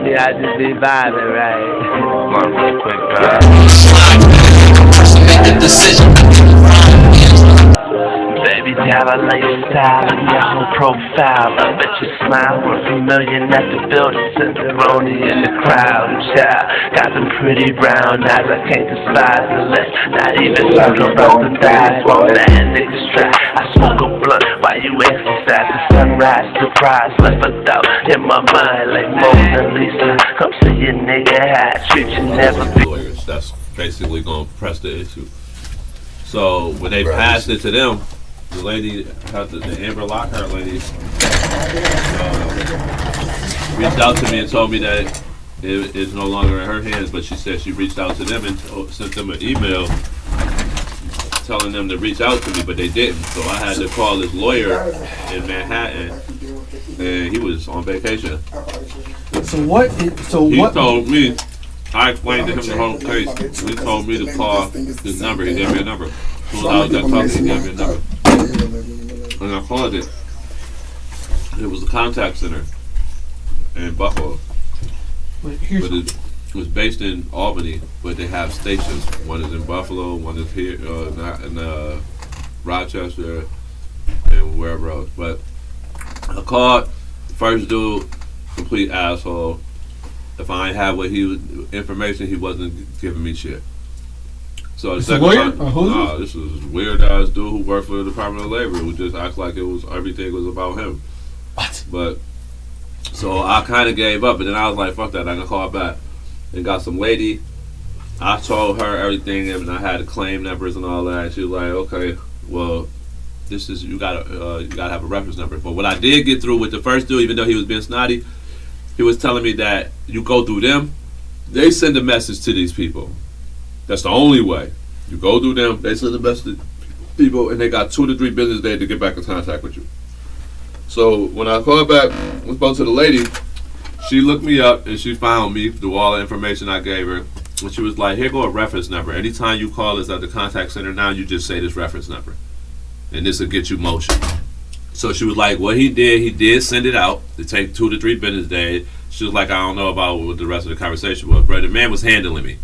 me, I just be vibing, right? Blunt real quick, Make the decision. Baby, child, I like your style and your whole profile. I bet you smile, worth $1 million at the building. Send the Roni in the crowd, child. Got them pretty brown eyes, I can't despise the list. Not even talking about the thighs, won't let niggas try. I smoke a blunt while you exercise. The sunrise, surprise, left a thought in my mind like Mona Lisa. Come see your nigga high, treat you never be. Lawyers, that's basically going to press the issue. So when they passed it to them, the lady, the Amber Lockhart lady, reached out to me and told me that it is no longer in her hands, but she said she reached out to them and sent them an email telling them to reach out to me, but they didn't. So I had to call this lawyer in Manhattan, and he was on vacation. He told me, I explained to him the whole case. He told me to call his number. He gave me a number. So I was done talking, he gave me a number. And I called it. It was a contact center in Buffalo. But it was based in Albany, but they have stations. One is in Buffalo, one is here in Rochester, and wherever else. But I called the first dude, complete asshole. If I ain't have information, he wasn't giving me shit. So the second time, this was a weird ass dude who worked for the Department of Labor who just acted like everything was about him. What? But so I kind of gave up, but then I was like, fuck that, I'm gonna call back. And got some lady. I told her everything, and I had the claim numbers and all that. And she was like, okay, well, this is you gotta have a reference number. But what I did get through with the first dude, even though he was being snotty, he was telling me that you go through them, they send a message to these people. That's the only way. You go through them, they send a message to people, and they got 2 to 3 business days to get back in contact with you. So when I called back, we spoke to the lady, she looked me up and she found me through all the information I gave her. And she was like, here go a reference number. Anytime you call us at the contact center now, you just say this reference number. And this will get you motion. So she was like, what he did send it out. It take 2 to 3 business days. She was like, I don't know about what the rest of the conversation was, but the man was handling me.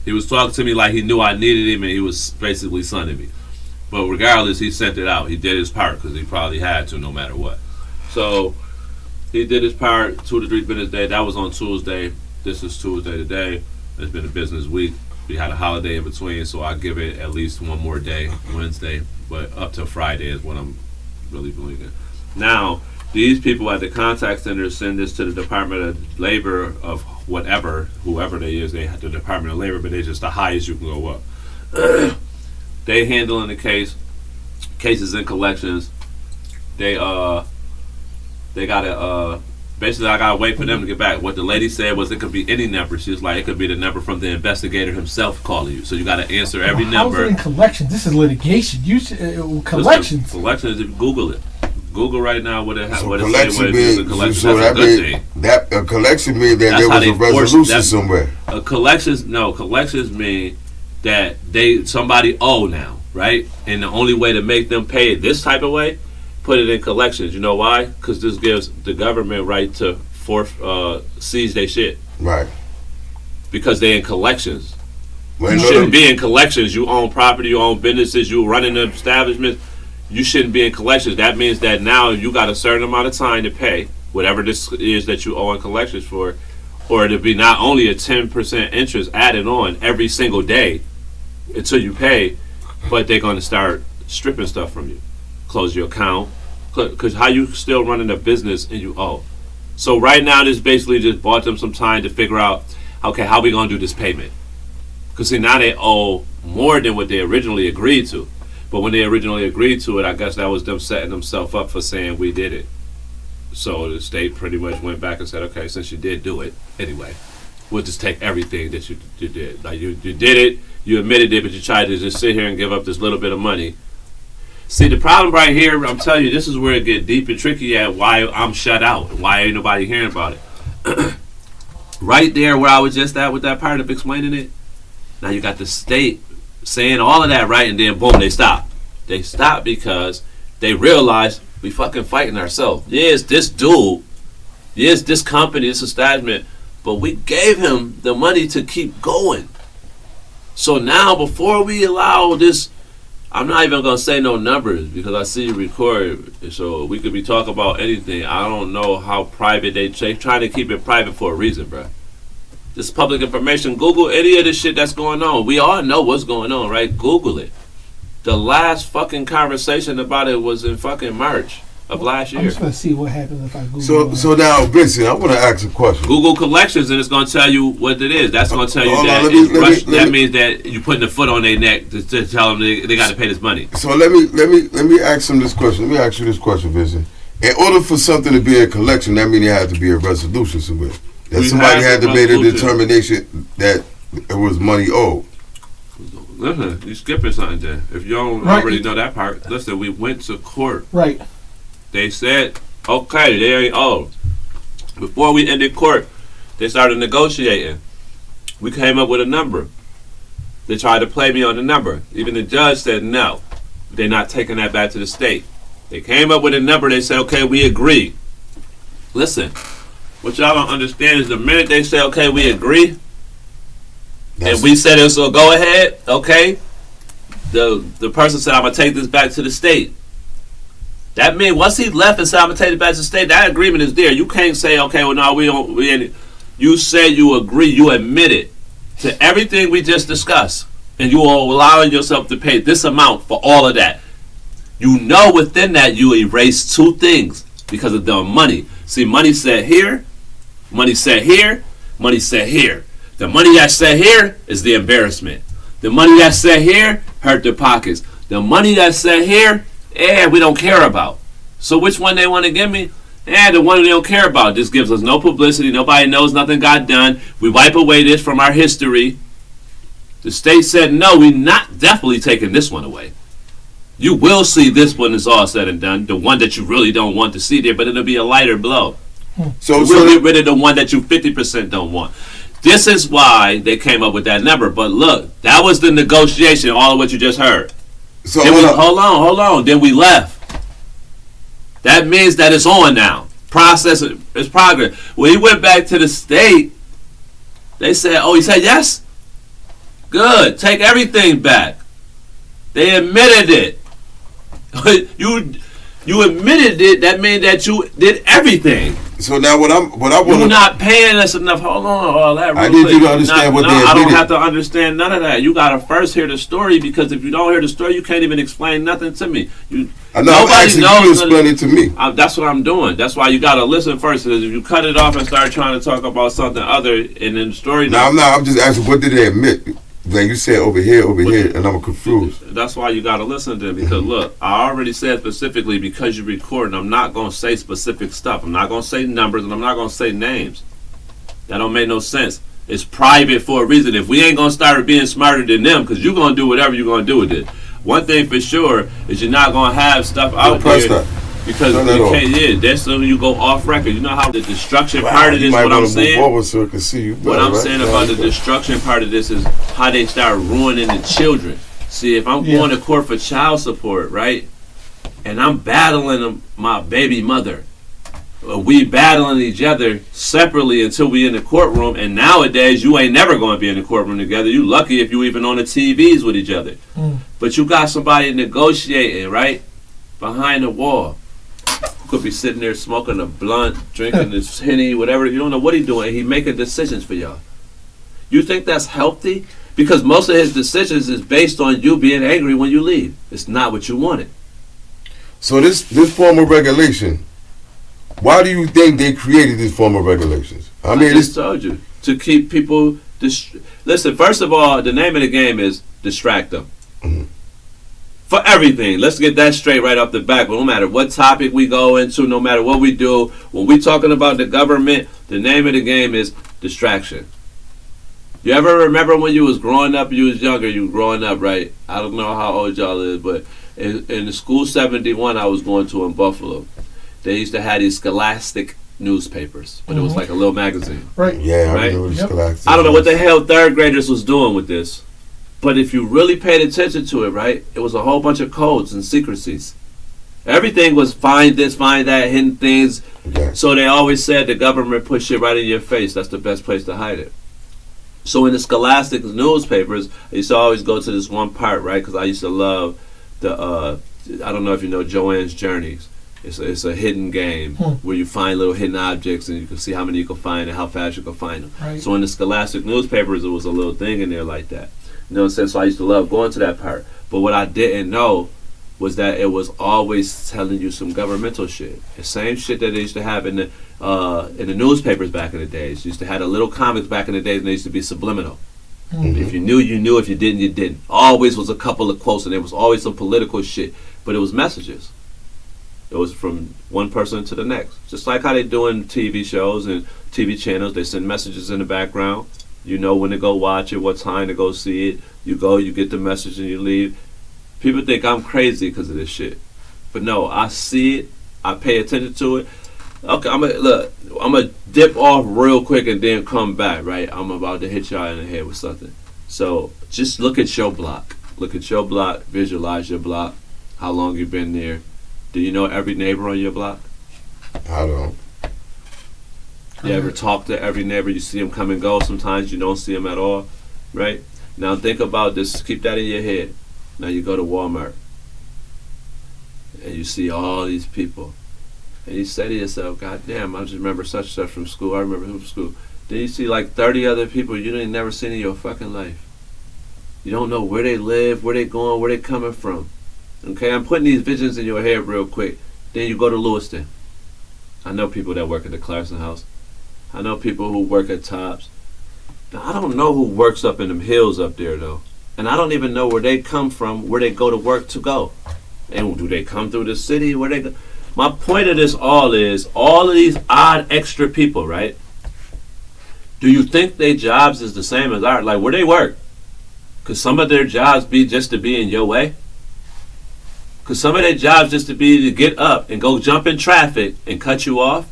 He was talking to me like he knew I needed him, and he was basically sunning me. But regardless, he sent it out. He did his part because he probably had to no matter what. So he did his part, 2 to 3 business days. That was on Tuesday. This is Tuesday today. It's been a business week. We had a holiday in between, so I give it at least one more day, Wednesday, but up to Friday is what I'm really believing. Now, these people at the contact center send this to the Department of Labor of whoever they is. They have the Department of Labor, but they're just the highest you can go up. They handling the cases in collections. They gotta basically I gotta wait for them to get back. What the lady said was it could be any number. She was like, it could be the number from the investigator himself calling you. So you gotta answer every number. How's it in collections? This is litigation. You should, collections. Collections. If you Google it. Google right now what it So what it collection say. means, A collection. so That's a good thing. That a collection means that That's there was a resolution somewhere. Collections mean that somebody owe now, right? And the only way to make them pay it this type of way, put it in collections. You know why? Because this gives the government right to seize their shit. Right. Because they're in collections. Well, You shouldn't be in collections. You own property, you own businesses, you running an establishment. You shouldn't be in collections. That means that now you got a certain amount of time to pay whatever this is that you owe in collections for, or it'll be not only a 10% interest added on every single day until you pay, but they're going to start stripping stuff from you. Close your account. Because how you still running a business and you owe? So right now, this basically just bought them some time to figure out, okay, how we going to do this payment? Because see, now they owe more than what they originally agreed to. But when they originally agreed to it, I guess that was them setting themselves up for saying we did it. So the state pretty much went back and said, okay, since you did do it, anyway, we'll just take everything that you did. Like you did it, you admitted it, but you tried to just sit here and give up this little bit of money. See, the problem right here, I'm telling you, this is where it gets deep and tricky at why I'm shut out and why ain't nobody hearing about it. Right there where I was just at with that part of explaining it, now you got the state saying all of that, right, and then boom, they stop. They stop because they realize we fucking fighting ourselves. Yes, this dude, yes, this company, this establishment but we gave him the money to keep going. So now, before we allow this, I'm not even going to say no numbers because I see you record, so we could be talking about anything. I don't know how private they're trying to keep it private for a reason, bro. This public information. Google any of the shit that's going on. We all know what's going on, right? Google it. The last fucking conversation about it was in fucking March of last year. I'm just gonna see what happens if I Google. So now, Vincent, I want to ask a question. Google collections, and it's going to tell you what it is. That's going to tell you that means that you're putting a foot on their neck to tell them they got to pay this money. So let me ask him this question. Let me ask you this question, Vincent. In order for something to be a collection, that means there had to be a resolution somewhere. That somebody had to make a determination that it was money owed. Listen, you skipping something there. If you don't already know that part, listen, we went to court. Right. They said, okay, they ain't owed. Before we ended court, they started negotiating. We came up with a number. They tried to play me on the number. Even the judge said no. They're not taking that back to the state. They came up with a number. They said, okay, we agree. Listen, what y'all don't understand is the minute they say, okay, we agree, and we said it's a go ahead, okay, the person said, I'm going to take this back to the state. That means once he left and said, I'm going to take it back to the state, that agreement is there. You can't say, okay, well, no, we don't. You say you agree, you admit it to everything we just discussed, and you are allowing yourself to pay this amount for all of that. You know within that you erase two things because of the money. See, money said here, money said here, money said here. The money that said here is the embarrassment. The money that said here hurt their pockets. The money that said here, we don't care about. So which one they want to give me? The one they don't care about. This gives us no publicity. Nobody knows nothing got done. We wipe away this from our history. The state said, no, we're not definitely taking this one away. You will see this when it's all said and done. The one that you really don't want to see there, but it'll be a lighter blow. So we'll get rid of the one that you 50% don't want. This is why they came up with that number. But look, that was the negotiation, all of what you just heard. So hold on. Then we left. That means that it's on now. Process is progress. When he went back to the state, they said, oh, he said yes? Good. Take everything back. They admitted it. You admitted it. That means that you did everything. So now what I want. You're not paying us enough. Hold on, all that. I need you to understand what they admitted. I don't have to understand none of that. You gotta first hear the story, because if you don't hear the story, you can't even explain nothing to me. Nobody knows. You explain it to me. That's what I'm doing. That's why you gotta listen first. Because if you cut it off and start trying to talk about something other, and then the story. No, I'm just asking. What did they admit? Like you said, over here, and I'm confused. That's why you got to listen to it, because look, I already said specifically, because you recording, I'm not going to say specific stuff. I'm not going to say numbers, and I'm not going to say names. That don't make no sense. It's private for a reason. If we ain't going to start being smarter than them, because you're going to do whatever you're going to do with it. One thing for sure is you're not going to have stuff out there. Because you can't, that's when you go off record. You know how the destruction part of this, what I'm saying? So I can see you better, what I'm saying about the destruction part of this is how they start ruining the children. See, if I'm going to court for child support, right, and I'm battling my baby mother, we battling each other separately until we in the courtroom, and nowadays you ain't never going to be in the courtroom together. You lucky if you even on the TVs with each other. But you got somebody negotiating, right, behind the wall. Could be sitting there smoking a blunt, drinking this Henny, whatever. You don't know what he's doing. He's making decisions for y'all. You think that's healthy? Because most of his decisions is based on you being angry when you leave. It's not what you wanted. So this form of regulation, why do you think they created this form of regulations? I just told you. To keep people... Listen, first of all, the name of the game is distract them. Mm-hmm. For everything. Let's get that straight right off the back. But no matter what topic we go into, no matter what we do, when we talking about the government, the name of the game is distraction. You ever remember when you was growing up, you was younger, you was growing up, right? I don't know how old y'all is, but in the school 71 I was going to in Buffalo, they used to have these Scholastic newspapers, but it was like a little magazine. Right. Yeah, right? I remember Scholastic. I don't know what the hell third graders was doing with this. But if you really paid attention to it, right, it was a whole bunch of codes and secrecies. Everything was find this, find that, hidden things. Okay. So they always said the government put shit right in your face. That's the best place to hide it. So in the Scholastic newspapers, I used to always go to this one part, right? Because I used to love the, I don't know if you know Joanne's Journeys. It's a hidden game where you find little hidden objects and you can see how many you can find and how fast you can find them. Right. So in the Scholastic newspapers, it was a little thing in there like that. You know what I'm saying? So I used to love going to that part. But what I didn't know was that it was always telling you some governmental shit. The same shit that they used to have in the newspapers back in the days. You used to have the little comics back in the days and they used to be subliminal. If you knew, you knew. If you didn't, you didn't. Always was a couple of quotes and there was always some political shit. But it was messages. It was from one person to the next. Just like how they do in TV shows and TV channels. They send messages in the background. You know when to go watch it, what time to go see it. You go, you get the message and you leave. People think I'm crazy because of this shit. But no, I see it. I pay attention to it. Okay, I'm gonna dip off real quick and then come back, right? I'm about to hit y'all in the head with something. So just look at your block. Look at your block. Visualize your block. How long you been there. Do you know every neighbor on your block? I don't. You ever talk to every neighbor? You see them come and go. Sometimes you don't see them at all, right? Now think about this. Keep that in your head. Now you go to Walmart and you see all these people. And you say to yourself, God damn, I just remember such and such from school. I remember him from school. Then you see like 30 other people you ain't never seen in your fucking life. You don't know where they live, where they going, where they coming from. Okay, I'm putting these visions in your head real quick. Then you go to Lewiston. I know people that work at the Clarkson House. I know people who work at Tops. Now, I don't know who works up in them hills up there, though. And I don't even know where they come from, where they go to work to go. And do they come through the city? Where they go? My point of this all is, all of these odd extra people, right? Do you think their jobs is the same as ours? Like, where they work? Could some of their jobs be just to be in your way? Could some of their jobs just to be to get up and go jump in traffic and cut you off?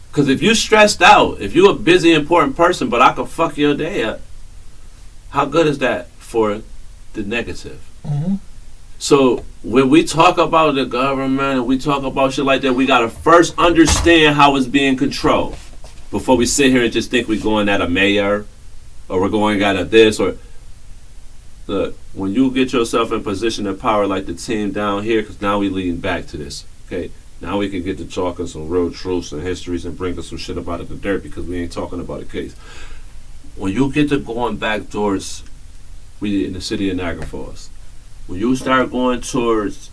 Because if you're stressed out, if you're a busy, important person, but I can fuck your day up, how good is that for the negative? Mm-hmm. So when we talk about the government and we talk about shit like that, we got to first understand how it's being controlled before we sit here and just think we're going at a mayor or we're going at a this or... Look, when you get yourself in position of power like the team down here, because now we leading back to this, okay? Now we can get to talking some real truths and histories and bring us some shit up out of the dirt because we ain't talking about a case. When you get to going back towards, we in the city of Niagara Falls, when you start going towards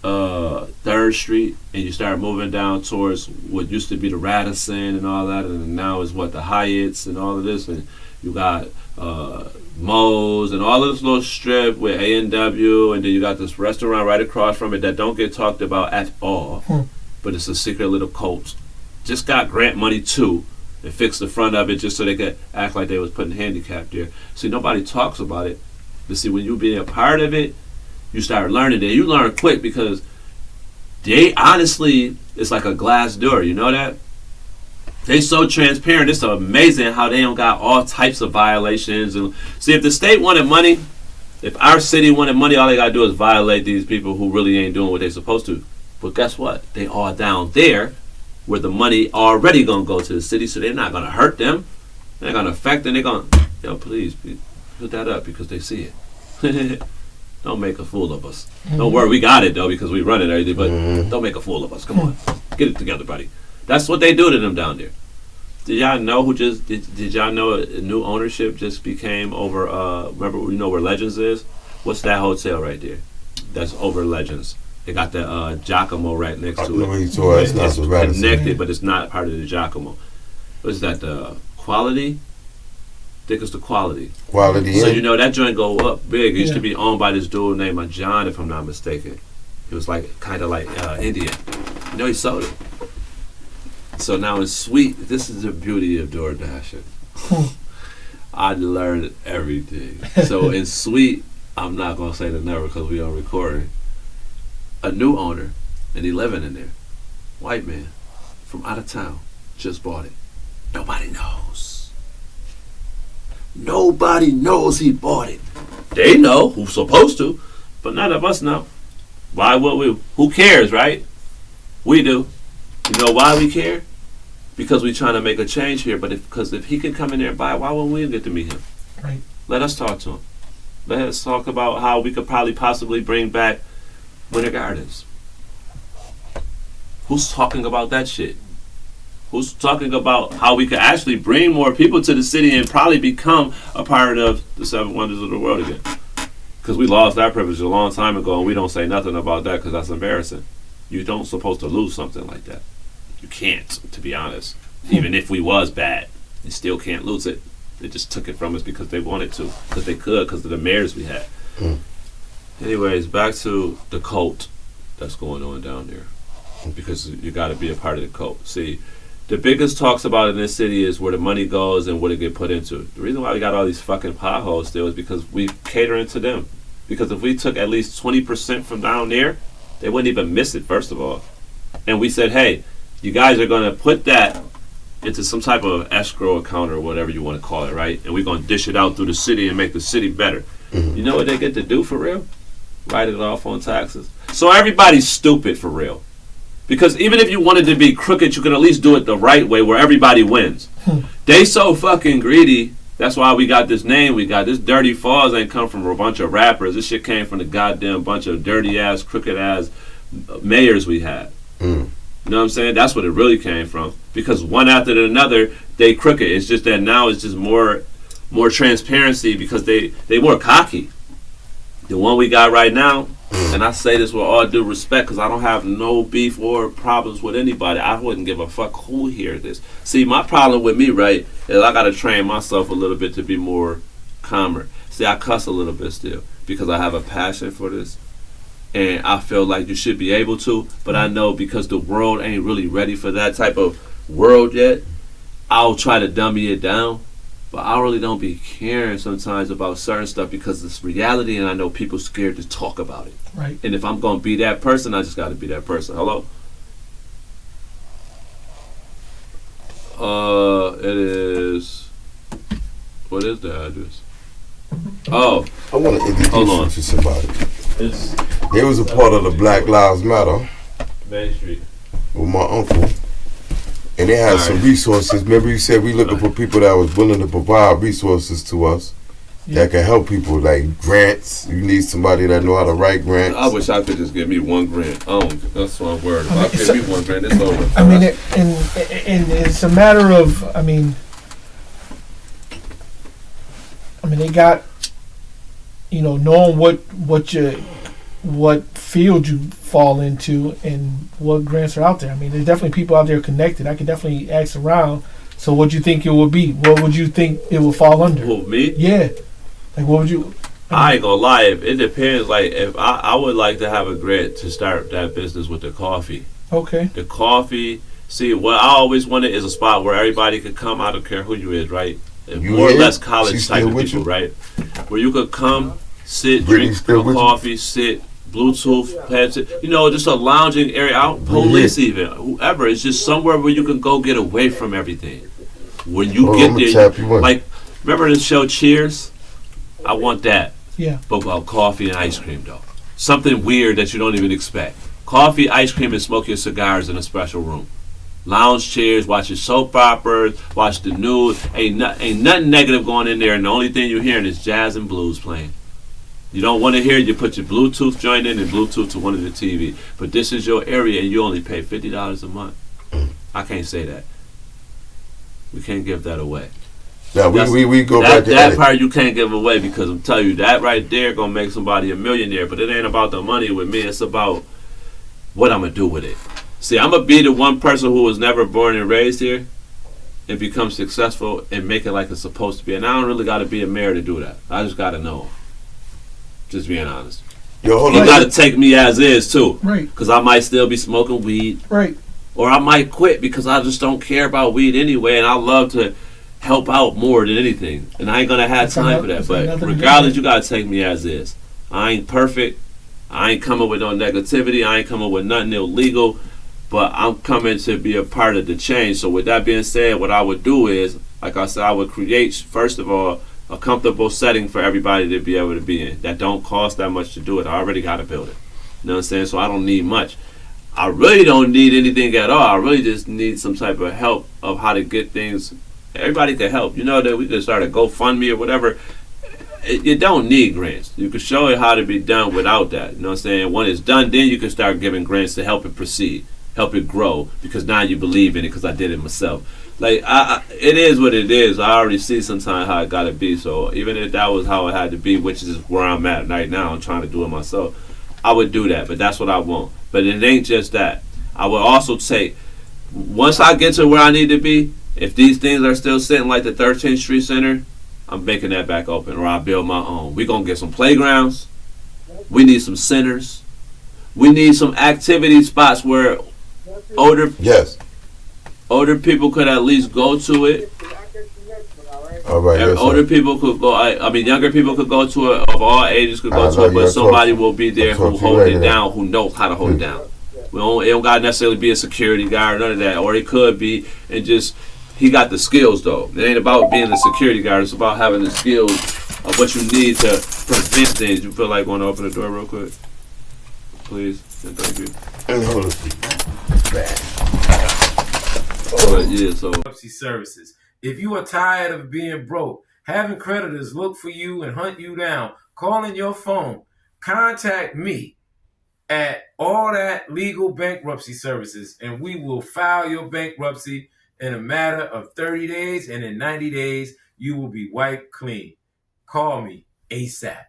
3rd Street and you start moving down towards what used to be the Radisson and all that, and now is what, the Hyatts and all of this, and you got Moe's and all of this little strip with A&W, and then you got this restaurant right across from it that don't get talked about at all, but it's a secret little cult. Just got grant money too and fixed the front of it just so they could act like they was putting handicap there. See, nobody talks about it, but see, when you be a part of it, you start learning it. You learn quick because they honestly, it's like a glass door, you know that? They so transparent. It's amazing how they don't got all types of violations. And see, if the state wanted money, if our city wanted money, all they got to do is violate these people who really ain't doing what they supposed to. But guess what? They are down there where the money already going to go to the city, so they're not going to hurt them. They're going to affect them. They're going to, please, put that up because they see it. Don't make a fool of us. Don't worry, we got it, though, because we run it and everything, but don't make a fool of us. Come on. Get it together, buddy. That's what they do to them down there. Did y'all know who just did y'all know a new ownership just became over remember you know where Legends is? What's that hotel right there? That's over Legends. They got the Giacomo right next to it. It's not so bad. Connected, but it's not part of the Giacomo. What is that, the Quality? I think it's the Quality. Quality. So you know that joint go up big. It used to be owned by this dude named John, if I'm not mistaken. It was like kind of like Indian. You know, he sold it. So now in Sweet, this is the beauty of door dashing. I learned everything. So in Sweet, I'm not going to say the number because we are recording. A new owner, and he living in there. White man from out of town just bought it. Nobody knows. Nobody knows he bought it. They know who's supposed to, but none of us know. Why would we? Who cares, right? We do. You know why we care? Because we're trying to make a change here. But because if he can come in there and buy it, why wouldn't we get to meet him? Right. Let us talk to him. Let us talk about how we could probably possibly bring back Winter Gardens. Who's talking about that shit? Who's talking about how we could actually bring more people to the city and probably become a part of the seven wonders of the world again? Because we lost that privilege a long time ago, and we don't say nothing about that because that's embarrassing. You don't supposed to lose something like that. You can't, to be honest. Even if we was bad, you still can't lose it. They just took it from us because they wanted to, because they could, because of the mayors we had. Anyways, back to the cult that's going on down there, because you got to be a part of the cult. See, the biggest talks about in this city is where the money goes and what it get put into. The reason why we got all these fucking potholes still is because we catering to them. Because if we took at least 20% from down there, they wouldn't even miss it, first of all. And we said, hey, you guys are going to put that into some type of escrow account or whatever you want to call it, right? And we're going to dish it out through the city and make the city better. You know what they get to do for real? Write it off on taxes. So everybody's stupid for real. Because even if you wanted to be crooked, you could at least do it the right way where everybody wins. They so fucking greedy. That's why we got this name. We got this Dirty Falls ain't come from a bunch of rappers. This shit came from the goddamn bunch of dirty ass, crooked ass mayors we had. You know what I'm saying? That's what it really came from. Because one after another, they crooked. It's just that now it's just more transparency because they more cocky. The one we got right now, and I say this with all due respect because I don't have no beef or problems with anybody. I wouldn't give a fuck who hears this. See, my problem with me, right, is I got to train myself a little bit to be more calmer. See, I cuss a little bit still because I have a passion for this. And I feel like you should be able to, but I know because the world ain't really ready for that type of world yet, I'll try to dummy it down. But I really don't be caring sometimes about certain stuff because it's reality and I know people scared to talk about it. Right. And if I'm going to be that person, I just got to be that person. Hello? It is... What is the address? Oh. I want to introduce you to somebody. It's They was a part of the Black Lives Matter Main Street. with my uncle. And they had some resources. Remember you said we looking for people that was willing to provide resources to us that can help people, like grants. You need somebody that know how to write grants. I wish I could just give me one grant. That's what I'm worried about. I give me one grant, it's over. I mean, and it's a matter of, I mean, they got, knowing what field you fall into and what grants are out there. I mean, there's definitely people out there connected. I could definitely ask around. So what do you think it would be? What would you think it would fall under? Who, me? Yeah. Like, what would you... I ain't gonna lie. It depends. Like, if I would like to have a grant to start that business with the coffee. Okay. The coffee. See, what I always wanted is a spot where everybody could come. I don't care who you is, right? And more or less college type of people, right? Where you could come, sit, drink coffee, sit, Bluetooth, headset, just a lounging area out, police even, whoever. It's just somewhere where you can go get away from everything. When you get there, like, remember the show Cheers? I want that. Yeah. But about coffee and ice cream, though. Something weird that you don't even expect. Coffee, ice cream, and smoke your cigars in a special room. Lounge chairs, watch your soap operas, watch the news. Ain't nothing negative going in there, and the only thing you're hearing is jazz and blues playing. You don't want to hear it, you put your Bluetooth joint in and Bluetooth to one of the TV. But this is your area and you only pay $50 a month. I can't say that. We can't give that away. Now we go back to that part you can't give away because I'm telling you, that right there gonna make somebody a millionaire. But it ain't about the money with me, it's about what I'm gonna do with it. See, I'm gonna be the one person who was never born and raised here and become successful and make it like it's supposed to be. And I don't really gotta be a mayor to do that. I just gotta know. Just being honest. Yo, hold you on. gotta take me as is too. Right. Because I might still be smoking weed. Right. Or I might quit because I just don't care about weed anyway and I love to help out more than anything. And I ain't gonna have time for that. But regardless, you gotta take me as is. I ain't perfect. I ain't coming with no negativity. I ain't coming with nothing illegal. But I'm coming to be a part of the change. So with that being said, what I would do is, like I said, I would create, first of all, a comfortable setting for everybody to be able to be in that don't cost that much to do it. I already got to build it. You know what I'm saying? So I don't need much. I really don't need anything at all. I really just need some type of help of how to get things. Everybody can help. You know that we could start a GoFundMe or whatever. You don't need grants. You can show it how to be done without that. You know what I'm saying? When it's done, then you can start giving grants to help it proceed, help it grow, because now you believe in it because I did it myself. Like, it is what it is. I already see sometimes how it got to be. So even if that was how it had to be, which is where I'm at right now, I'm trying to do it myself, I would do that. But that's what I want. But it ain't just that. I would also take, once I get to where I need to be, if these things are still sitting like the 13th Street Center, I'm making that back open, or I build my own. We're going to get some playgrounds. We need some centers. We need some activity spots where older people could at least go to it. All right. Older people could go. I mean, younger people could go to it. Of all ages could go to it. But somebody will be there who hold it down, who knows how to hold it down. It don't got to necessarily be a security guy or none of that. Or it could be, and just, he got the skills though. It ain't about being the security guard. It's about having the skills of what you need to prevent things. You feel like want to open the door real quick, please? And thank you. And hold on. But yeah, so services. If you are tired of being broke, having creditors look for you and hunt you down, calling your phone, contact me at Allthat Legal Bankruptcy Services, and we will file your bankruptcy in a matter of 30 days, and in 90 days, you will be wiped clean. Call me ASAP.